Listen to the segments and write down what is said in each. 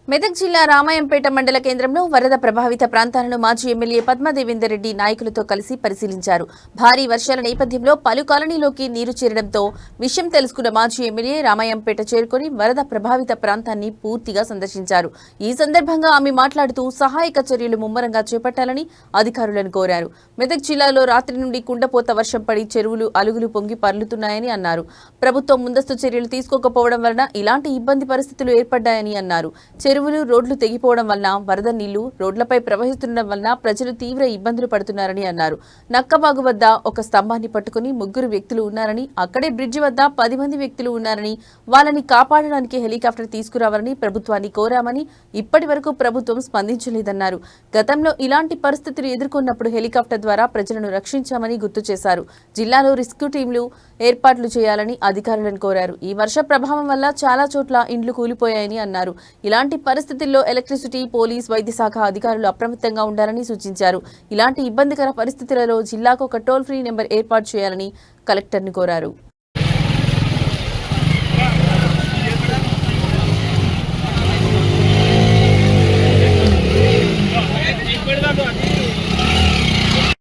మెదక్ జిల్లా రామాయంపేట మండల కేంద్రంలో వరద ప్రభావిత ప్రాంతాలను మాజీ ఎమ్మెల్యే పద్మదేవేందర్ రెడ్డి నాయకులతో కలిసి పరిశీలించారు. భారీ వర్షాల నేపథ్యంలో పలు కాలనీలోకి నీరు చేరడంతో విషయం తెలుసుకున్న మాజీ ఎమ్మెల్యే రామాయంపేట చేరుకుని వరద ప్రభావిత ప్రాంతాన్ని పూర్తిగా సందర్శించారు. ఈ సందర్భంగా ఆమె మాట్లాడుతూ సహాయక చర్యలు ముమ్మరంగా చేపట్టాలని అధికారులను కోరారు. మెదక్ జిల్లాలో రాత్రి నుండి కుండపోత వర్షం పడి చెరువులు అలుగులు పొంగి పర్లుతున్నాయని అన్నారు. ప్రభుత్వం ముందస్తు చర్యలు తీసుకోకపోవడం వలన ఇలాంటి ఇబ్బంది పరిస్థితులు ఏర్పడ్డాయని అన్నారు. చెరువులు రోడ్లు తెగిపోవడం వల్ల వరద నీళ్లు రోడ్లపై ప్రవహిస్తుండడం వల్ల ప్రజలు తీవ్ర ఇబ్బందులు పడుతున్నారని అన్నారు. నక్కబాగు వద్ద ఒక స్తంభాన్ని పట్టుకుని 3 వ్యక్తులు ఉన్నారని, అక్కడే బ్రిడ్జి వద్ద 10 మంది వ్యక్తులు ఉన్నారని, వాళ్ళని కాపాడడానికి హెలికాప్టర్ తీసుకురావాలని ప్రభుత్వాన్ని కోరామని, ఇప్పటి వరకు ప్రభుత్వం స్పందించలేదన్నారు. గతంలో ఇలాంటి పరిస్థితులు ఎదుర్కొన్నప్పుడు హెలికాప్టర్ ద్వారా ప్రజలను రక్షించామని గుర్తు చేశారు. జిల్లాలో రెస్క్యూ టీంలు ఏర్పాట్లు చేయాలని అధికారులను కోరారు. ఈ వర్ష ప్రభావం వల్ల చాలా చోట్ల ఇండ్లు కూలిపోయాయని అన్నారు. ఇలాంటి పరిస్థితుల్లో ఎలక్ట్రిసిటీ, పోలీస్, వైద్య శాఖ అధికారులు అప్రమత్తంగా ఉండాలని సూచించారు. ఇలాంటి ఇబ్బందికర పరిస్థితులలో జిల్లాకు ఒక టోల్ ఫ్రీ నెంబర్ ఏర్పాటు చేయాలని కలెక్టర్ని కోరారు.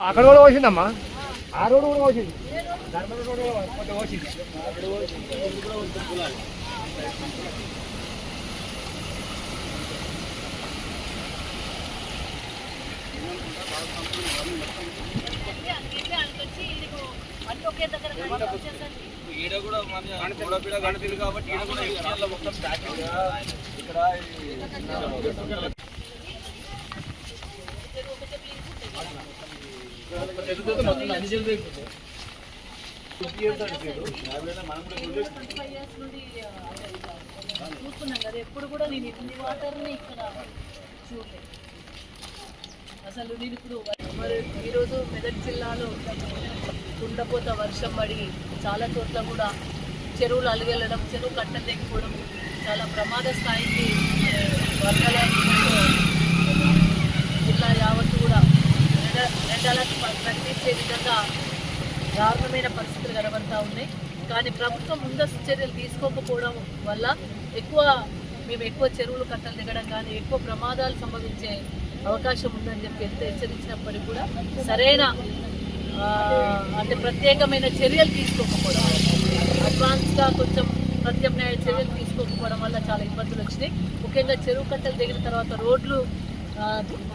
అక్కడ కూడా వచ్చిందమ్మా, ఆ రోడ్డు కూడా వచ్చింది, ఈడ కూడా మన గణపీలు కాబట్టి ఈడ కూడా మొత్తం ఇక్కడ చూస్తున్నాం కదా, ఎప్పుడు కూడా నేను ఇన్ని వాటర్ని ఇక్కడ చూడలేదు. అసలు నేను ఇప్పుడు మరి ఈరోజు మెదక్ జిల్లాలో కుండపోత వర్షం పడి చాలా చోట్ల కూడా చెరువులు అలుగెళ్ళడం, చెరువు కట్టలు తెగిపోవడం, చాలా ప్రమాద స్థాయికి వర్షాల జిల్లా యావత్తు కూడా రెడ్ అలర్ట్ ప్రకటించే విధంగా దారుణమైన పరిస్థితులు కనబడతా ఉన్నాయి. కానీ ప్రభుత్వం ముందస్తు చర్యలు తీసుకోకపోవడం వల్ల మేము ఎక్కువ చెరువులు కట్టలు దిగడం కానీ ఎక్కువ ప్రమాదాలు సంభవించే అవకాశం ఉందని చెప్పి ఎంత హెచ్చరించినప్పటికీ కూడా సరైన ప్రత్యేకమైన చర్యలు తీసుకోకపోవడం, అడ్వాన్స్గా కొంచెం ప్రత్యామ్నాయ చర్యలు తీసుకోకపోవడం వల్ల చాలా ఇబ్బందులు వచ్చినాయి. ముఖ్యంగా చెరువు కట్టలు దిగిన తర్వాత రోడ్లు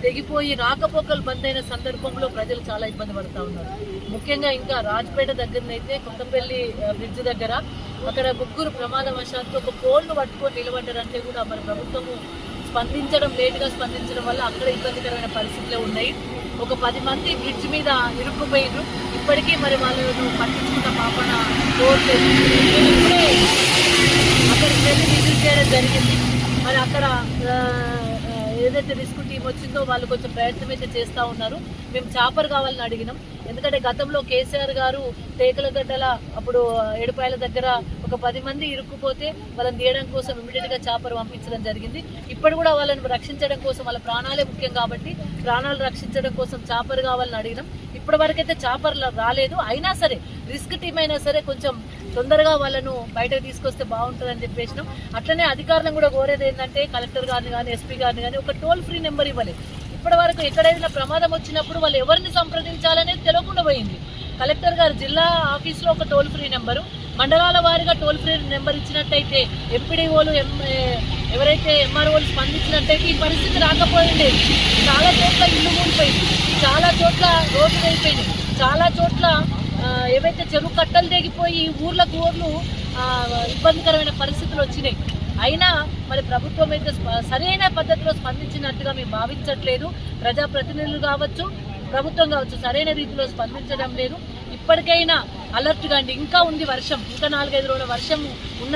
తెగిపోయి రాకపోకలు బంద్ అయిన సందర్భంలో ప్రజలు చాలా ఇబ్బంది పడుతూ ఉన్నారు. ముఖ్యంగా ఇంకా రాజ్పేట దగ్గరనైతే కొత్తపల్లి బ్రిడ్జ్ దగ్గర అక్కడ 3 ప్రమాదవశాత్తు ఒక పోల్ను పట్టుకొని నిలబడ్డారంటే కూడా మరి ప్రభుత్వము లేటుగా స్పందించడం వల్ల అక్కడ ఇబ్బందికరమైన పరిస్థితులే ఉన్నాయి. ఒక 10 మంది బ్రిడ్జ్ మీద ఇరుక్కుపోయినారు. ఇప్పటికీ మరి వాళ్ళను పట్టించుకున్న పాపన కోరలేదు. అక్కడికి వెళ్ళి విజిట్ చేయడం జరిగింది. మరి అక్కడ ఏదైతే రెస్క్యూ టీం వచ్చిందో వాళ్ళు కొంచెం ప్రయత్నం అయితే చేస్తూ ఉన్నారు. మేము చాపర్ కావాలని అడిగినాం. ఎందుకంటే గతంలో కేసీఆర్ గారు టేకలగడ్డల అప్పుడు ఏడుపాయల దగ్గర ఒక 10 మంది ఇరుక్కుపోతే వాళ్ళని తీయడం కోసం ఇమీడియట్గా చాపర్ పంపించడం జరిగింది. ఇప్పుడు కూడా వాళ్ళని రక్షించడం కోసం, వాళ్ళ ప్రాణాలే ముఖ్యం కాబట్టి ప్రాణాలు రక్షించడం కోసం చాపర్ కావాలని అడిగినాం. ఇప్పటి వరకైతే చాపర్ రాలేదు. అయినా సరే రిస్క్ టీం అయినా సరే కొంచెం తొందరగా వాళ్ళను బయటకు తీసుకొస్తే బాగుంటుందని చెప్పేసినాం. అట్లనే అధికారులను కూడా కోరేది ఏంటంటే కలెక్టర్ గారిని కానీ, ఎస్పీ గారిని కానీ ఒక టోల్ ఫ్రీ నెంబర్ ఇవ్వాలి. ఇప్పటి వరకు ఎక్కడైనా ప్రమాదం వచ్చినప్పుడు వాళ్ళు ఎవరిని సంప్రదించాలనేది తెలియకుండా పోయింది. కలెక్టర్ గారు జిల్లా ఆఫీస్లో ఒక టోల్ ఫ్రీ నెంబరు, మండలాల వారీగా టోల్ ఫ్రీ నెంబర్ ఇచ్చినట్టయితే ఎంపీడీఓలు ఎవరైతే ఎంఆర్ఓలు స్పందించినట్టయితే ఈ పరిస్థితి రాకపోయింది. చాలా చోట్ల ఇల్లు కూలిపోయింది, చాలా చోట్ల రోడ్లు అయిపోయినాయి, చాలా చోట్ల ఏవైతే చెరువు కట్టలు తెగిపోయి ఊర్లకు ఊర్లు ఇబ్బందికరమైన పరిస్థితులు వచ్చినాయి. అయినా మరి ప్రభుత్వం అయితే సరైన పద్ధతిలో స్పందించినట్టుగా మేము భావించట్లేదు. ప్రజాప్రతినిధులు కావచ్చు, ప్రభుత్వం కావచ్చు, సరైన రీతిలో స్పందించడం లేదు. ఇప్పటికైనా అలర్ట్ కాండి. ఇంకా ఉంది వర్షం, ఇంకా 4-5 రోజుల వర్షం ఉన్న